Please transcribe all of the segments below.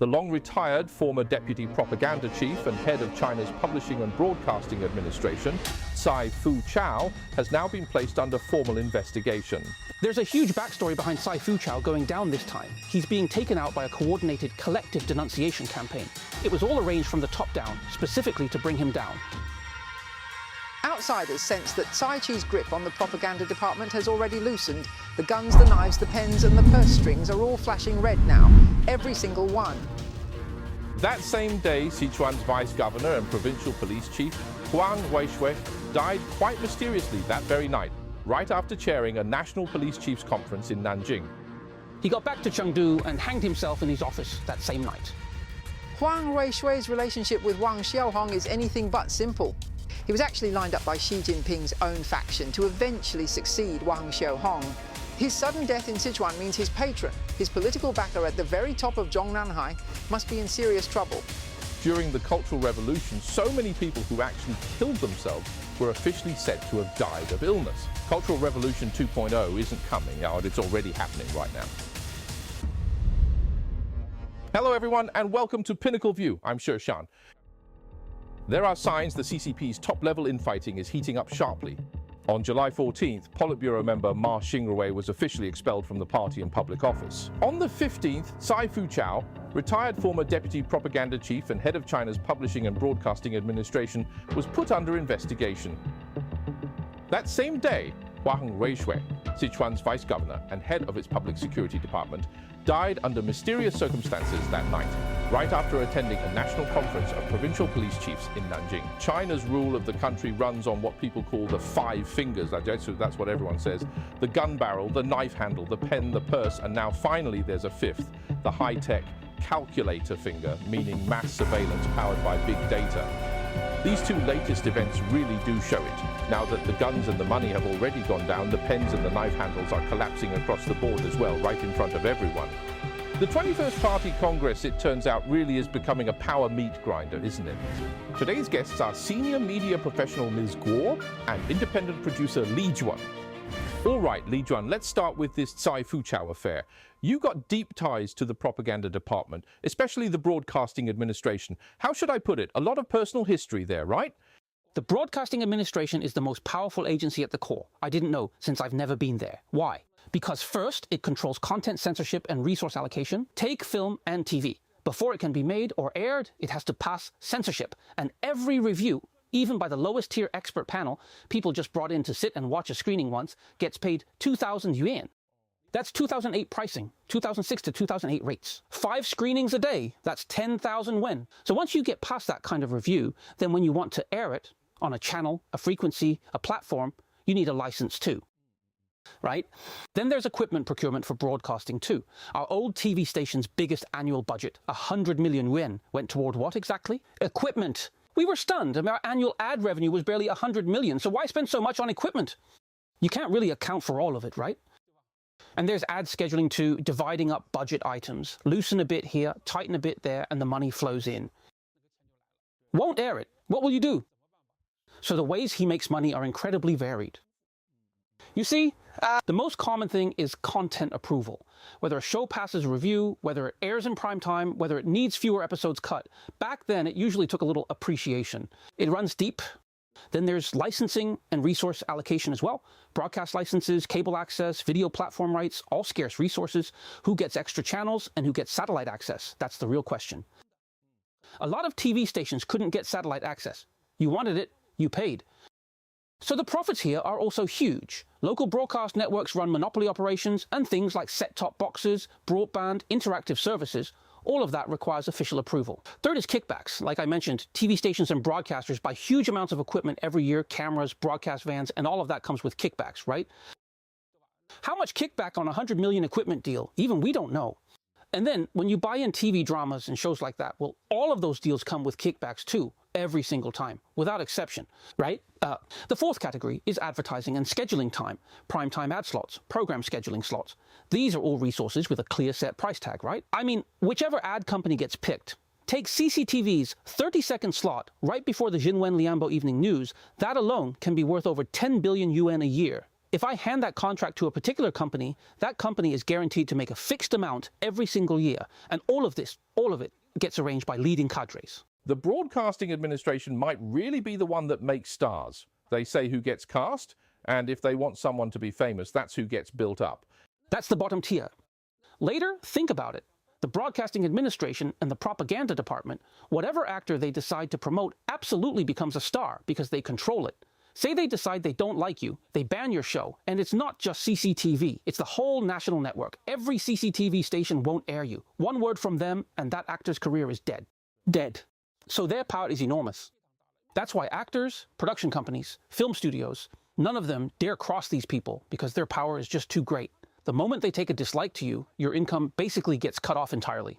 The long-retired former deputy propaganda chief and head of China's Publishing and Broadcasting Administration, Tsai Fu-chao, has now been placed under formal investigation. There's a huge backstory behind Tsai Fu-chao going down this time. He's being taken out by a coordinated collective denunciation campaign. It was all arranged from the top down, specifically to bring him down. Outsiders sense that Tsai Chi's grip on the propaganda department has already loosened. The guns, the knives, the pens and the purse strings are all flashing red now. Every single one. That same day, Sichuan's vice governor and provincial police chief, Huang Weishui, died quite mysteriously that very night, right after chairing a national police chiefs conference in Nanjing. He got back to Chengdu and hanged himself in his office that same night. Huang Weishui's relationship with Wang Xiaohong is anything but simple. He was actually lined up by Xi Jinping's own faction to eventually succeed Wang Xiaohong. His sudden death in Sichuan means his patron, his political backer at the very top of Zhongnanhai, must be in serious trouble. During the Cultural Revolution, so many people who actually killed themselves were officially said to have died of illness. Cultural Revolution 2.0 isn't coming out, it's already happening right now. Hello everyone and welcome to PinnacleView. I'm Shan. There are signs the CCP's top-level infighting is heating up sharply. On July 14th, Politburo member Ma Xingrui was officially expelled from the party and public office. On the 15th, Tsai Fu-chao, retired former deputy propaganda chief and head of China's Publishing and Broadcasting Administration, was put under investigation. That same day, Huang Weishui, Sichuan's vice governor and head of its public security department, died under mysterious circumstances that night, right after attending a national conference of provincial police chiefs in Nanjing. China's rule of the country runs on what people call the five fingers. That's what everyone says. The gun barrel, the knife handle, the pen, the purse, and now finally there's a fifth, the high-tech calculator finger, meaning mass surveillance powered by big data. These two latest events really do show it. Now that the guns and the money have already gone down, the pens and the knife handles are collapsing across the board as well, right in front of everyone. The 21st Party Congress, it turns out, really is becoming a power meat grinder, isn't it? Today's guests are senior media professional Ms. Guo and independent producer Li Juan. All right, Li Juan, let's start with this Tsai Fu-chao affair. You got deep ties to the propaganda department, especially the broadcasting administration. How should I put it? A lot of personal history there, right? The Broadcasting Administration is the most powerful agency at the core. I didn't know since I've never been there. Why? Because first, it controls content censorship and resource allocation. Take film and TV. Before it can be made or aired, it has to pass censorship. And every review, even by the lowest tier expert panel, people just brought in to sit and watch a screening once, gets paid 2,000 yuan. That's 2008 pricing, 2006 to 2008 rates. 5 screenings a day, that's 10,000 yuan. So once you get past that kind of review, then when you want to air it on a channel, a frequency, a platform, you need a license too, right? Then there's equipment procurement for broadcasting too. Our old TV station's biggest annual budget, 100 million yuan, went toward what exactly? Equipment. We were stunned. Our annual ad revenue was barely 100 million, so why spend so much on equipment? You can't really account for all of it, right? And there's ad scheduling too, dividing up budget items. Loosen a bit here, tighten a bit there, and the money flows in. Won't air it. What will you do? So the ways he makes money are incredibly varied. You see, the most common thing is content approval. Whether a show passes review, whether it airs in prime time, whether it needs fewer episodes cut. Back then, it usually took a little appreciation. It runs deep. Then there's licensing and resource allocation as well. Broadcast licenses, cable access, video platform rights, all scarce resources. Who gets extra channels and who gets satellite access? That's the real question. A lot of TV stations couldn't get satellite access. You wanted it, you paid. So the profits here are also huge. Local broadcast networks run monopoly operations and things like set-top boxes, broadband, interactive services. All of that requires official approval. Third is kickbacks. Like I mentioned, TV stations and broadcasters buy huge amounts of equipment every year, cameras, broadcast vans, and all of that comes with kickbacks, right? How much kickback on a 100 million equipment deal? Even we don't know. And then when you buy in TV dramas and shows like that, well, all of those deals come with kickbacks too, every single time, without exception, right? The fourth category is advertising and scheduling time, primetime ad slots, program scheduling slots. These are all resources with a clear set price tag, right? I mean, whichever ad company gets picked, take CCTV's 30-second slot right before the Xinwen Lianbo Evening News, that alone can be worth over 10 billion yuan a year. If I hand that contract to a particular company, that company is guaranteed to make a fixed amount every single year. And all of it gets arranged by leading cadres. The Broadcasting Administration might really be the one that makes stars. They say who gets cast, and if they want someone to be famous, that's who gets built up. That's the bottom tier. Later, think about it. The Broadcasting Administration and the Propaganda Department, whatever actor they decide to promote absolutely becomes a star because they control it. Say they decide they don't like you, they ban your show, and it's not just CCTV, it's the whole national network. Every CCTV station won't air you. One word from them and that actor's career is dead. Dead. So their power is enormous. That's why actors, production companies, film studios, none of them dare cross these people because their power is just too great. The moment they take a dislike to you, your income basically gets cut off entirely.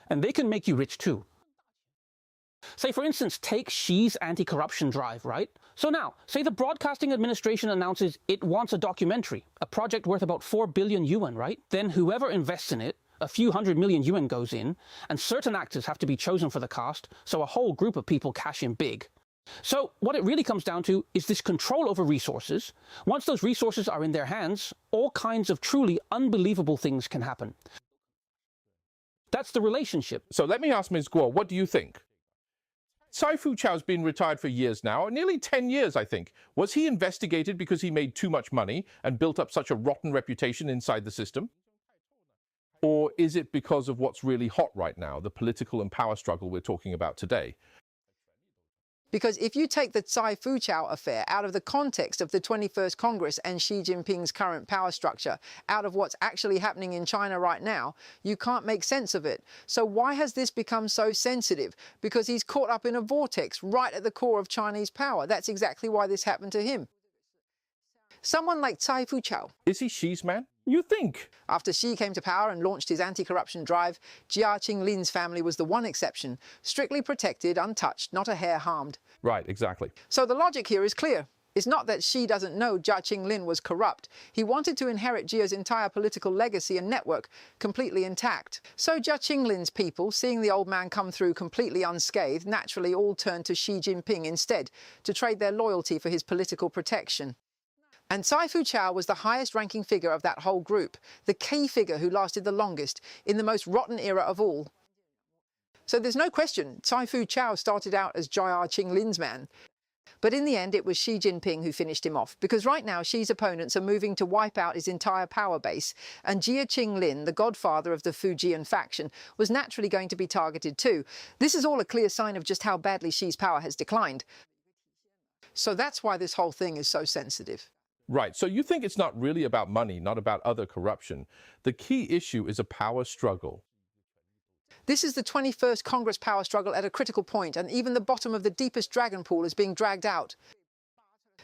And they can make you rich too. Say, for instance, take Xi's anti-corruption drive, right? So now, say the Broadcasting Administration announces it wants a documentary, a project worth about 4 billion yuan, right? Then whoever invests in it, a few hundred million yuan goes in, and certain actors have to be chosen for the cast, so a whole group of people cash in big. So what it really comes down to is this control over resources. Once those resources are in their hands, all kinds of truly unbelievable things can happen. That's the relationship. So let me ask Ms. Guo, what do you think? Cai Fuqiao's been retired for years now, nearly 10 years, I think. Was he investigated because he made too much money and built up such a rotten reputation inside the system? Or is it because of what's really hot right now, the political and power struggle we're talking about today? Because if you take the Cai Fuqiao affair out of the context of the 21st Congress and Xi Jinping's current power structure, out of what's actually happening in China right now, you can't make sense of it. So why has this become so sensitive? Because he's caught up in a vortex right at the core of Chinese power. That's exactly why this happened to him. Someone like Cai Fuqiao. Is he Xi's man? You think? After Xi came to power and launched his anti-corruption drive, Jia Qinglin's family was the one exception, strictly protected, untouched, not a hair harmed. Right, exactly. So the logic here is clear. It's not that Xi doesn't know Jia Qinglin was corrupt. He wanted to inherit Jia's entire political legacy and network completely intact. So Jia Qinglin's people, seeing the old man come through completely unscathed, naturally all turned to Xi Jinping instead, to trade their loyalty for his political protection. And Cai Fuqiao was the highest-ranking figure of that whole group, the key figure who lasted the longest, in the most rotten era of all. So there's no question Cai Fuqiao started out as Jia Qinglin's man. But in the end, it was Xi Jinping who finished him off, because right now Xi's opponents are moving to wipe out his entire power base, and Jia Qinglin, the godfather of the Fujian faction, was naturally going to be targeted too. This is all a clear sign of just how badly Xi's power has declined. So that's why this whole thing is so sensitive. Right, so you think it's not really about money, not about other corruption. The key issue is a power struggle. This is the 21st Congress power struggle at a critical point, and even the bottom of the deepest dragon pool is being dragged out.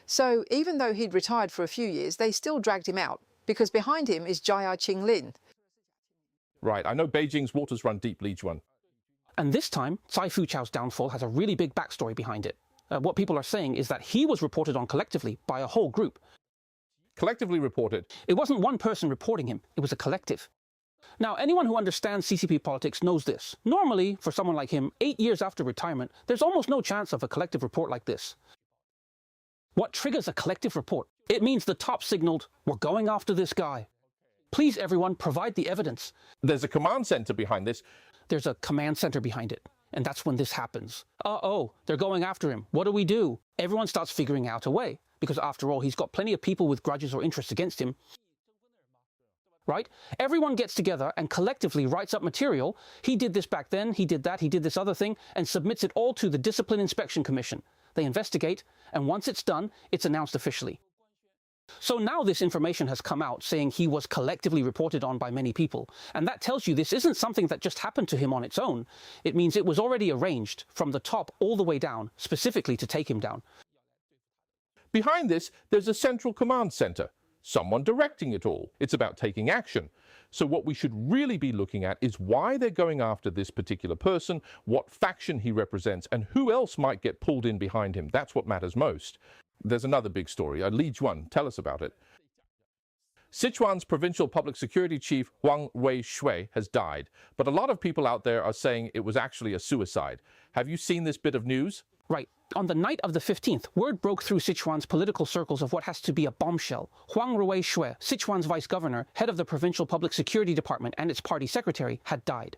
So even though he'd retired for a few years, they still dragged him out, because behind him is Jia Qinglin. Right, I know Beijing's waters run deep, Li Juan. And this time, Cai Fuqiao's downfall has a really big backstory behind it. What people are saying is that he was reported on collectively by a whole group. Collectively reported. It wasn't one person reporting him, it was a collective. Now, anyone who understands CCP politics knows this. Normally, for someone like him, 8 years after retirement, there's almost no chance of a collective report like this. What triggers a collective report? It means the top signaled, we're going after this guy. Please, everyone, provide the evidence. There's a command center behind this. There's a command center behind it. And that's when this happens. Uh-oh, they're going after him. What do we do? Everyone starts figuring out a way. Because after all, he's got plenty of people with grudges or interests against him. Right? Everyone gets together and collectively writes up material. He did this back then, he did that, he did this other thing, and submits it all to the Discipline Inspection Commission. They investigate, and once it's done, it's announced officially. So now this information has come out saying he was collectively reported on by many people. And that tells you this isn't something that just happened to him on its own. It means it was already arranged from the top all the way down, specifically to take him down. Behind this, there's a central command center, someone directing it all. It's about taking action. So what we should really be looking at is why they're going after this particular person, what faction he represents, and who else might get pulled in behind him. That's what matters most. There's another big story. Li Juan, tell us about it. Sichuan's provincial public security chief Wang Weishui has died, but a lot of people out there are saying it was actually a suicide. Have you seen this bit of news? Right. On the night of the 15th, word broke through Sichuan's political circles of what has to be a bombshell. Huang Ruwei-shui, Sichuan's vice governor, head of the provincial public security department and its party secretary, had died.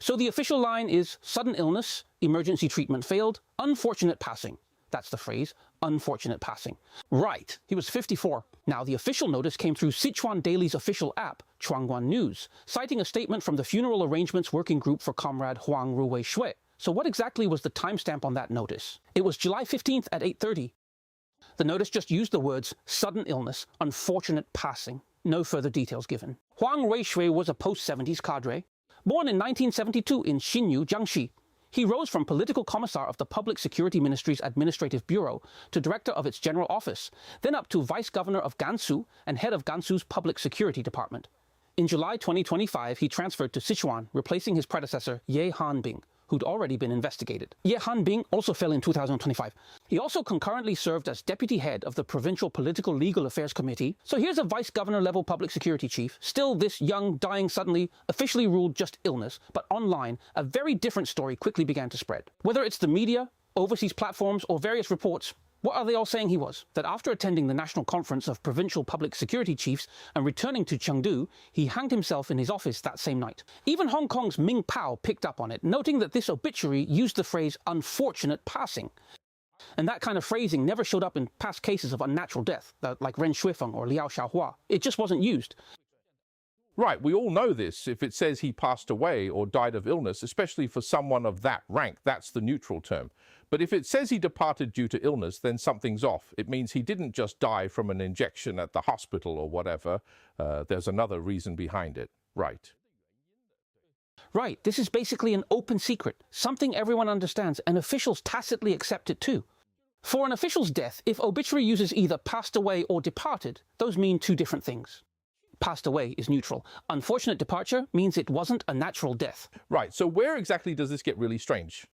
So the official line is sudden illness, emergency treatment failed, unfortunate passing. That's the phrase, unfortunate passing. Right, he was 54. Now, the official notice came through Sichuan Daily's official app, Chuangguan News, citing a statement from the Funeral Arrangements Working Group for Comrade Huang Ruwei-shui. So what exactly was the timestamp on that notice? It was July 15th at 8:30. The notice just used the words sudden illness, unfortunate passing. No further details given. Huang Ruwei-shui was a post-70s cadre. Born in 1972 in Xinyu, Jiangxi, he rose from political commissar of the Public Security Ministry's Administrative Bureau to director of its general office, then up to vice governor of Gansu and head of Gansu's Public Security Department. In July 2025, he transferred to Sichuan, replacing his predecessor, Ye Hanbing, who'd already been investigated. Ye Hanbing also fell in 2025. He also concurrently served as deputy head of the Provincial Political Legal Affairs Committee. So here's a vice governor level public security chief, still this young, dying suddenly, officially ruled just illness, but online, a very different story quickly began to spread. Whether it's the media, overseas platforms, or various reports, what are they all saying he was? That after attending the National Conference of Provincial Public Security Chiefs and returning to Chengdu, he hanged himself in his office that same night. Even Hong Kong's Ming Pao picked up on it, noting that this obituary used the phrase unfortunate passing. And that kind of phrasing never showed up in past cases of unnatural death, like Ren Shuifeng or Liao Xiaohua. It just wasn't used. Right, we all know this. If it says he passed away or died of illness, especially for someone of that rank, that's the neutral term. But if it says he departed due to illness, then something's off. It means he didn't just die from an injection at the hospital or whatever. There's another reason behind it. Right. Right, this is basically an open secret, something everyone understands, and officials tacitly accept it too. For an official's death, if obituary uses either passed away or departed, those mean two different things. Passed away is neutral. Unfortunate departure means it wasn't a natural death. Right, so where exactly does this get really strange?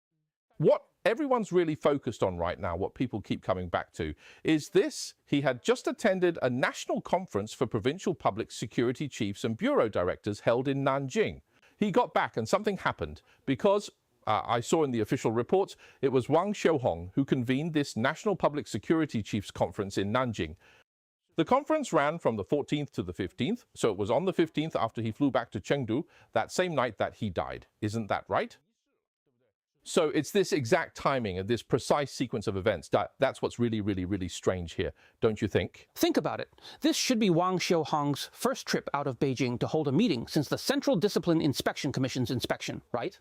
What everyone's really focused on right now, what people keep coming back to, is this. He had just attended a national conference for provincial public security chiefs and bureau directors held in Nanjing. He got back and something happened because, I saw in the official reports, it was Wang Xiaohong who convened this National Public Security Chiefs Conference in Nanjing. The conference ran from the 14th to the 15th, so it was on the 15th after he flew back to Chengdu, that same night that he died. Isn't that right? So it's this exact timing and this precise sequence of events that's what's really, really, really strange here, don't you think? Think about it. This should be Wang Xiaohong's first trip out of Beijing to hold a meeting since the Central Discipline Inspection Commission's inspection, right?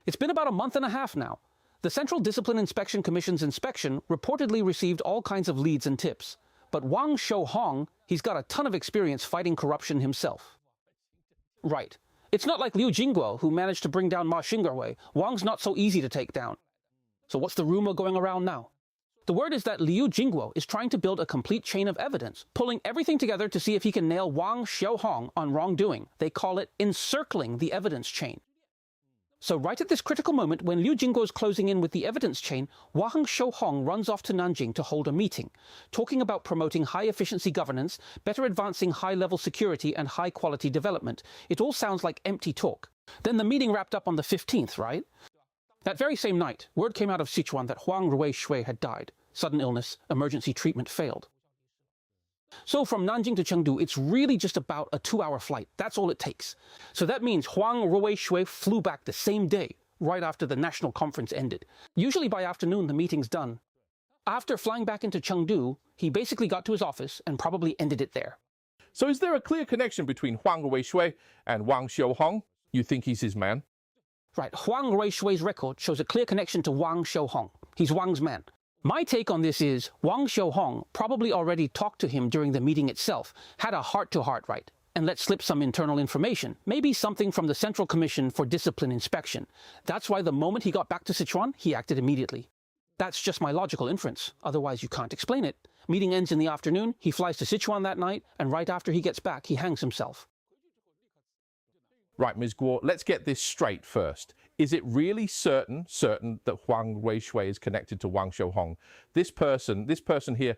It's been about a month and a half now. The Central Discipline Inspection Commission's inspection reportedly received all kinds of leads and tips. But Wang Xiaohong, he's got a ton of experience fighting corruption himself. Right. It's not like Liu Jingguo, who managed to bring down Ma Xing'erwei. Wang's not so easy to take down. So what's the rumor going around now? The word is that Liu Jingguo is trying to build a complete chain of evidence, pulling everything together to see if he can nail Wang Xiaohong on wrongdoing. They call it encircling the evidence chain. So right at this critical moment, when Liu Jingguo is closing in with the evidence chain, Wang Xiaohong runs off to Nanjing to hold a meeting, talking about promoting high-efficiency governance, better advancing high-level security and high-quality development. It all sounds like empty talk. Then the meeting wrapped up on the 15th, right? That very same night, word came out of Sichuan that Huang Ruwei-shui had died. Sudden illness, emergency treatment failed. So from Nanjing to Chengdu, it's really just about a 2-hour flight. That's all it takes. So that means Huang Ruwei-shui flew back the same day, right after the national conference ended. Usually by afternoon, the meeting's done. After flying back into Chengdu, he basically got to his office and probably ended it there. So is there a clear connection between Huang Ruwei-shui and Wang Xiaohong? You think he's his man? Right, Huang Ruwei-shui's record shows a clear connection to Wang Xiaohong. He's Wang's man. My take on this is Wang Xiaohong probably already talked to him during the meeting itself, had a heart-to-heart, right, and let slip some internal information, maybe something from the Central Commission for Discipline Inspection. That's why the moment he got back to Sichuan, he acted immediately. That's just my logical inference, otherwise you can't explain it. Meeting ends in the afternoon, he flies to Sichuan that night, and right after he gets back, he hangs himself. Right, Ms. Guo, let's get this straight first. Is it really certain that Huang Ruwei-shui is connected to Wang Xiaohong? This person here,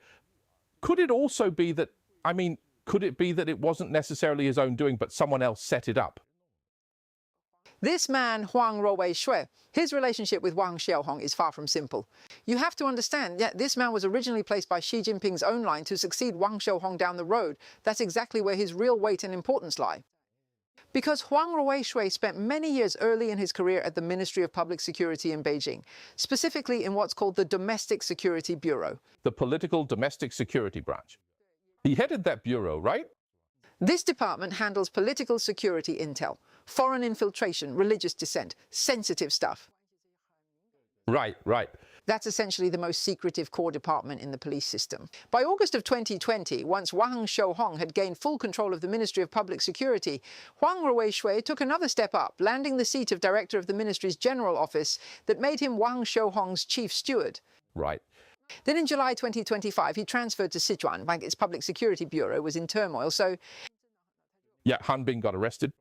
could it also be that, could it be that it wasn't necessarily his own doing, but someone else set it up? This man, Huang Ruoweishui, his relationship with Wang Xiaohong is far from simple. You have to understand that this man was originally placed by Xi Jinping's own line to succeed Wang Xiaohong down the road. That's exactly where his real weight and importance lie. Because Huang Ruoweishui spent many years early in his career at the Ministry of Public Security in Beijing, specifically in what's called the Domestic Security Bureau. The political domestic security branch. He headed that bureau, right? This department handles political security intel, foreign infiltration, religious dissent, sensitive stuff. Right. That's essentially the most secretive core department in the police system. By August of 2020, once Wang Xiaohong had gained full control of the Ministry of Public Security, Huang Ruoweishui took another step up, landing the seat of director of the ministry's general office that made him Wang Xiaohong's chief steward. Right. Then in July 2025, he transferred to Sichuan, like its public security bureau was in turmoil, so... Yeah, Han Bing got arrested.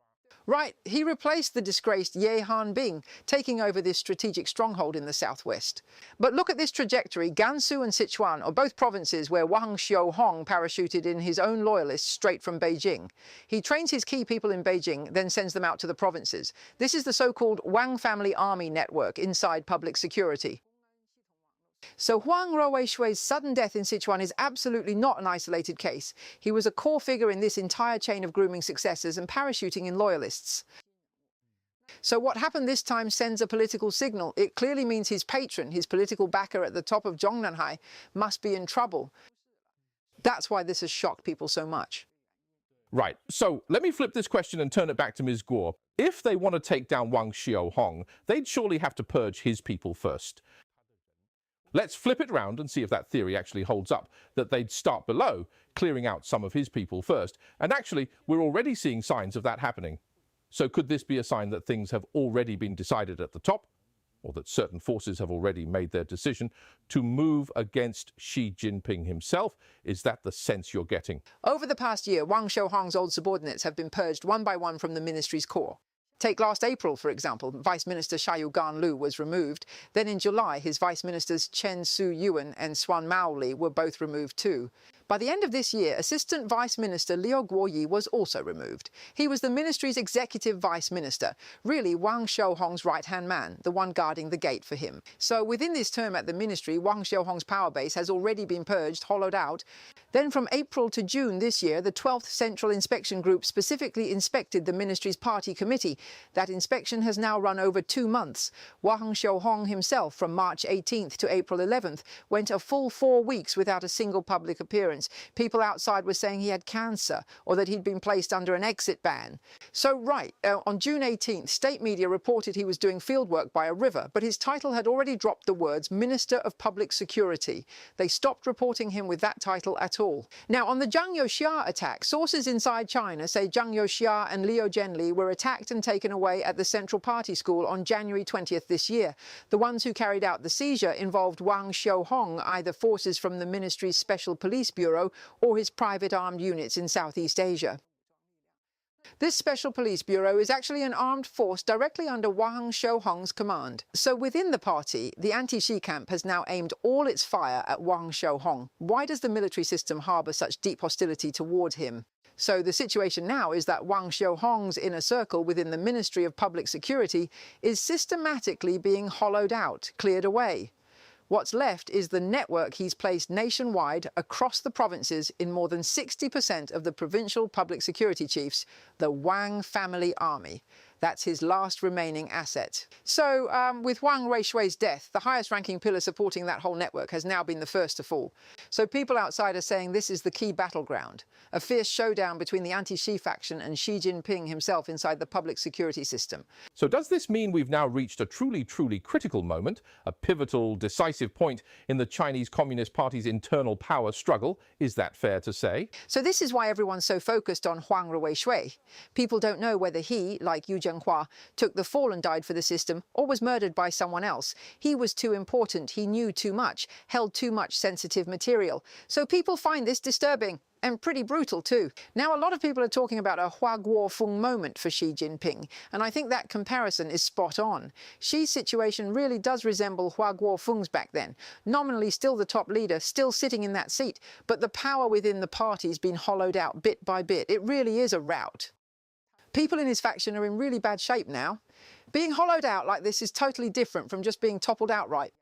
Right, he replaced the disgraced Ye Hanbing, taking over this strategic stronghold in the southwest. But look at this trajectory. Gansu and Sichuan are both provinces where Wang Xiaohong parachuted in his own loyalists straight from Beijing. He trains his key people in Beijing, then sends them out to the provinces. This is the so-called Wang Family Army network inside public security. So Huang Ruoweishui's sudden death in Sichuan is absolutely not an isolated case. He was a core figure in this entire chain of grooming successors and parachuting in loyalists. So what happened this time sends a political signal. It clearly means his patron, his political backer at the top of Zhongnanhai, must be in trouble. That's why this has shocked people so much. Right. So let me flip this question and turn it back to Ms. Guo. If they want to take down Wang Xiaohong, they'd surely have to purge his people first. Let's flip it round and see if that theory actually holds up, that they'd start below, clearing out some of his people first. And actually, we're already seeing signs of that happening. So could this be a sign that things have already been decided at the top, or that certain forces have already made their decision to move against Xi Jinping himself? Is that the sense you're getting? Over the past year, Wang Xiaohong's old subordinates have been purged one by one from the ministry's core. Take last April, for example, Vice Minister Xiaoyu Ganlu was removed. Then in July, his Vice Ministers Chen Su-yuan and Xuanbao Li were both removed too. By the end of this year, Assistant Vice Minister Liu Guoyi was also removed. He was the ministry's executive vice minister, really Wang Xiaohong's right-hand man, the one guarding the gate for him. So within this term at the ministry, Wang Xiaohong's power base has already been purged, hollowed out. Then from April to June this year, the 12th Central Inspection Group specifically inspected the ministry's party committee. That inspection has now run over 2 months. Wang Xiaohong himself, from March 18th to April 11th, went a full 4 weeks without a single public appearance. People outside were saying he had cancer or that he'd been placed under an exit ban. So on June 18th, state media reported he was doing fieldwork by a river, but his title had already dropped the words Minister of Public Security. They stopped reporting him with that title at all. Now, on the Zhang Youxia attack, sources inside China say Zhang Youxia and Liu Zhenli were attacked and taken away at the Central Party School on January 20th this year. The ones who carried out the seizure involved Wang Xiaohong, either forces from the ministry's Special Police Bureau or his private armed units in Southeast Asia. This Special Police Bureau is actually an armed force directly under Wang Xiaohong's command. So within the party, the anti-Xi camp has now aimed all its fire at Wang Xiaohong. Why does the military system harbour such deep hostility toward him? So the situation now is that Wang Xiaohong's inner circle within the Ministry of Public Security is systematically being hollowed out, cleared away. What's left is the network he's placed nationwide across the provinces in more than 60% of the provincial public security chiefs, the Wang Family Army. That's his last remaining asset. So with Wang Ruoweishui's death, the highest-ranking pillar supporting that whole network has now been the first to fall. So people outside are saying this is the key battleground, a fierce showdown between the anti-Xi faction and Xi Jinping himself inside the public security system. So does this mean we've now reached a truly critical moment, a pivotal, decisive point in the Chinese Communist Party's internal power struggle? Is that fair to say? So this is why everyone's so focused on Huang Ruoweishui. People don't know whether he, like Yu Zhenghua, took the fall and died for the system or was murdered by someone else. He was too important, he knew too much, held too much sensitive material. So people find this disturbing. And pretty brutal too. Now, a lot of people are talking about a Hua Guofeng moment for Xi Jinping, and I think that comparison is spot on. Xi's situation really does resemble Hua Guofeng's back then. Nominally still the top leader, still sitting in that seat, but the power within the party's been hollowed out bit by bit. It really is a rout. People in his faction are in really bad shape now. Being hollowed out like this is totally different from just being toppled outright.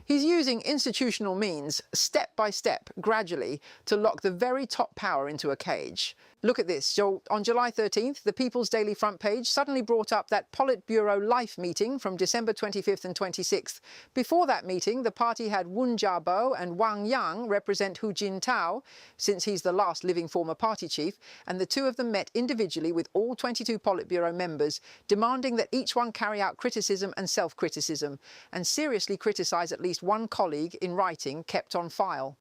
He's using institutional means, step by step, gradually, to lock the very top power into a cage. Look at this. So on July 13th, the People's Daily front page suddenly brought up that Politburo Life meeting from December 25th and 26th. Before that meeting, the party had Wen Jiabo and Wang Yang represent Hu Jintao, since he's the last living former party chief, and the two of them met individually with all 22 Politburo members, demanding that each one carry out criticism and self-criticism, and seriously criticise at least one colleague in writing kept on file.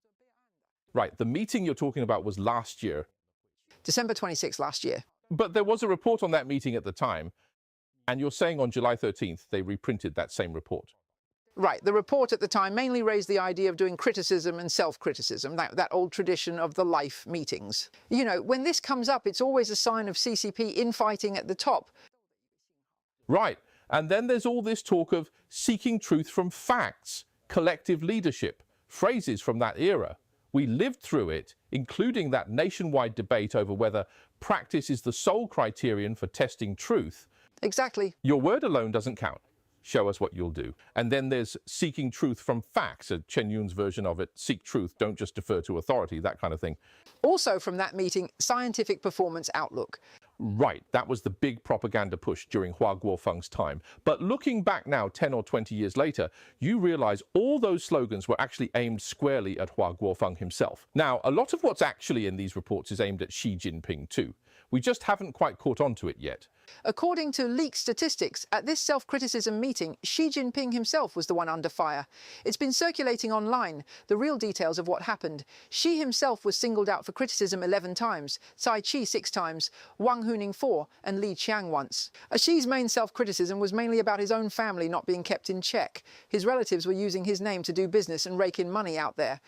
Right, the meeting you're talking about was last year. December 26th last year. But there was a report on that meeting at the time, and you're saying on July 13th they reprinted that same report. Right, the report at the time mainly raised the idea of doing criticism and self-criticism, that old tradition of the life meetings. You know, when this comes up, it's always a sign of CCP infighting at the top. Right, and then there's all this talk of seeking truth from facts, collective leadership, phrases from that era. We lived through it, including that nationwide debate over whether practice is the sole criterion for testing truth. Exactly. Your word alone doesn't count. Show us what you'll do. And then there's seeking truth from facts, Chen Yun's version of it. Seek truth, don't just defer to authority, that kind of thing. Also from that meeting, scientific performance outlook. Right, that was the big propaganda push during Hua Guofeng's time. But looking back now, 10 or 20 years later, you realize all those slogans were actually aimed squarely at Hua Guofeng himself. Now, a lot of what's actually in these reports is aimed at Xi Jinping too. We just haven't quite caught on to it yet. According to leaked statistics, at this self-criticism meeting, Xi Jinping himself was the one under fire. It's been circulating online, the real details of what happened. Xi himself was singled out for criticism 11 times, Tsai Chi 6 times, Wang Huning 4, and Li Qiang once. Xi's main self-criticism was mainly about his own family not being kept in check. His relatives were using his name to do business and rake in money out there.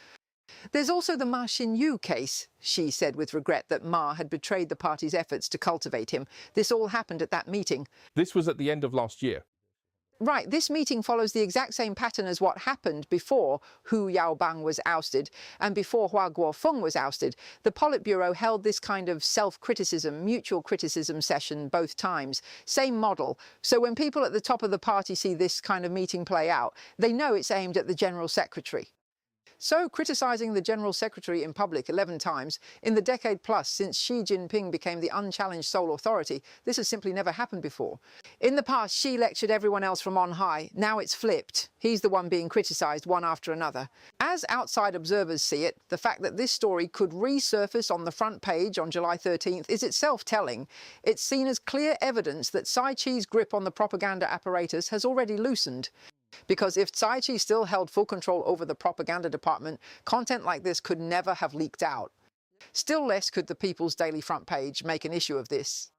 There's also the Ma Xinyu case. Xi said with regret that Ma had betrayed the party's efforts to cultivate him. This all happened at that meeting. This was at the end of last year. Right, this meeting follows the exact same pattern as what happened before Hu Yaobang was ousted and before Hua Guofeng was ousted. The Politburo held this kind of self-criticism, mutual criticism session both times. Same model. So when people at the top of the party see this kind of meeting play out, they know it's aimed at the General Secretary. So, criticising the General Secretary in public 11 times, in the decade plus since Xi Jinping became the unchallenged sole authority, this has simply never happened before. In the past, Xi lectured everyone else from on high. Now it's flipped. He's the one being criticised one after another. As outside observers see it, the fact that this story could resurface on the front page on July 13th is itself telling. It's seen as clear evidence that Tsai Chi's grip on the propaganda apparatus has already loosened. Because if Tsai Chi still held full control over the propaganda department, content like this could never have leaked out. Still less could the People's Daily front page make an issue of this.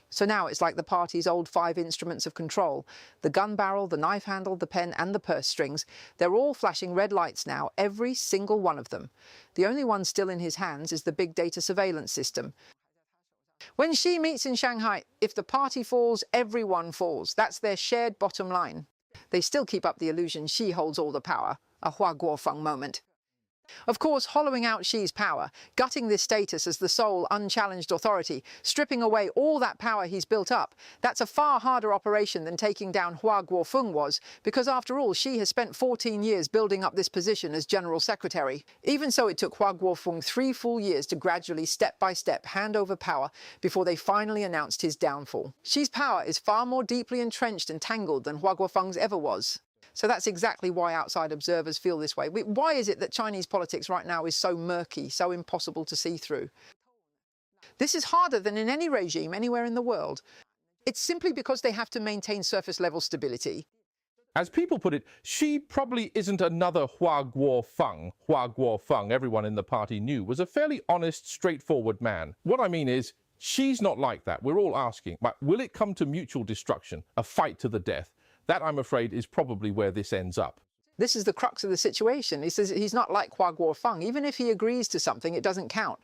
So now it's like the party's old 5 instruments of control. The gun barrel, the knife handle, the pen and the purse strings. They're all flashing red lights now, every single one of them. The only one still in his hands is the big data surveillance system. When Xi meets in Shanghai, if the party falls, everyone falls. That's their shared bottom line. They still keep up the illusion Xi holds all the power, a Hua Guofeng moment. Of course, hollowing out Xi's power, gutting this status as the sole unchallenged authority, stripping away all that power he's built up, that's a far harder operation than taking down Hua Guofeng was, because after all, Xi has spent 14 years building up this position as General Secretary. Even so, it took Hua Guofeng 3 full years to gradually, step by step, hand over power before they finally announced his downfall. Xi's power is far more deeply entrenched and tangled than Hua Guofeng's ever was. So that's exactly why outside observers feel this way. Why is it that Chinese politics right now is so murky, so impossible to see through? This is harder than in any regime anywhere in the world. It's simply because they have to maintain surface-level stability. As people put it, Xi probably isn't another Hua Guofeng. Hua Guofeng, everyone in the party knew, was a fairly honest, straightforward man. What I mean is, Xi's not like that. We're all asking, but will it come to mutual destruction, a fight to the death? That, I'm afraid, is probably where this ends up. This is the crux of the situation. He says he's not like Hua Guofeng. Even if he agrees to something, it doesn't count.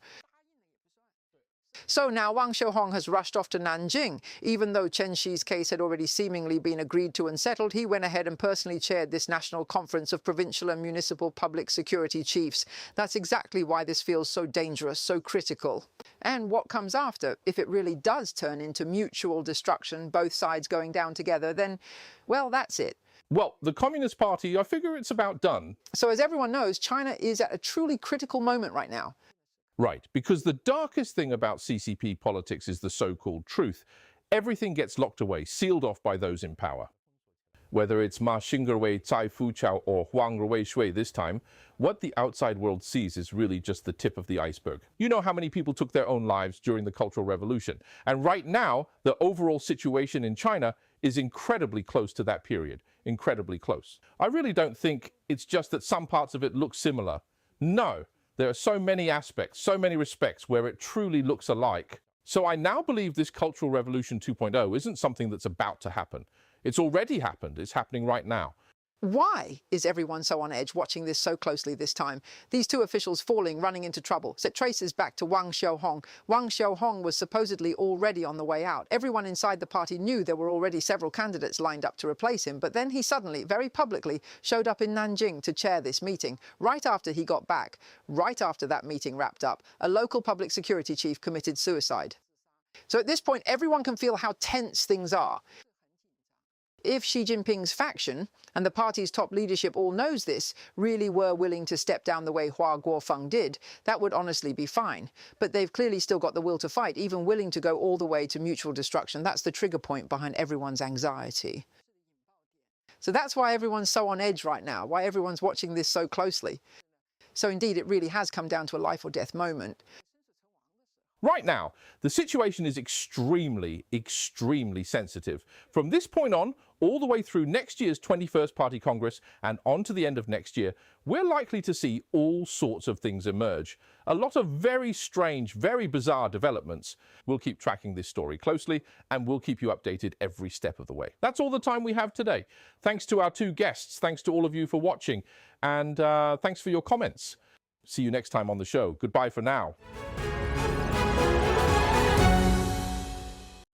So now Wang Xiaohong has rushed off to Nanjing. Even though Chen Shi's case had already seemingly been agreed to and settled, he went ahead and personally chaired this national conference of provincial and municipal public security chiefs. That's exactly why this feels so dangerous, so critical. And what comes after? If it really does turn into mutual destruction, both sides going down together, then, well, that's it. Well, the Communist Party, I figure it's about done. So as everyone knows, China is at a truly critical moment right now. Right, because the darkest thing about CCP politics is the so-called truth. Everything gets locked away, sealed off by those in power. Whether it's Ma Xingerwei, Cai Fuqiao, or Huang Ruishui this time, what the outside world sees is really just the tip of the iceberg. You know how many people took their own lives during the Cultural Revolution. And right now, the overall situation in China is incredibly close to that period. Incredibly close. I really don't think it's just that some parts of it look similar. No. There are so many aspects, so many respects where it truly looks alike. So I now believe this Cultural Revolution 2.0 isn't something that's about to happen. It's already happened. It's happening right now. Why is everyone so on edge watching this so closely this time? These two officials falling, running into trouble, set traces back to Wang Xiaohong. Wang Xiaohong was supposedly already on the way out. Everyone inside the party knew there were already several candidates lined up to replace him, but then he suddenly, very publicly, showed up in Nanjing to chair this meeting. Right after he got back, right after that meeting wrapped up, a local public security chief committed suicide. So at this point, everyone can feel how tense things are. If Xi Jinping's faction, and the party's top leadership all knows this, really were willing to step down the way Hua Guofeng did, that would honestly be fine. But they've clearly still got the will to fight, even willing to go all the way to mutual destruction. That's the trigger point behind everyone's anxiety. So that's why everyone's so on edge right now, why everyone's watching this so closely. So indeed, it really has come down to a life or death moment. Right now, the situation is extremely, extremely sensitive. From this point on, all the way through next year's 21st Party Congress and on to the end of next year, we're likely to see all sorts of things emerge. A lot of very strange, very bizarre developments. We'll keep tracking this story closely and we'll keep you updated every step of the way. That's all the time we have today. Thanks to our two guests. Thanks to all of you for watching. And thanks for your comments. See you next time on the show. Goodbye for now.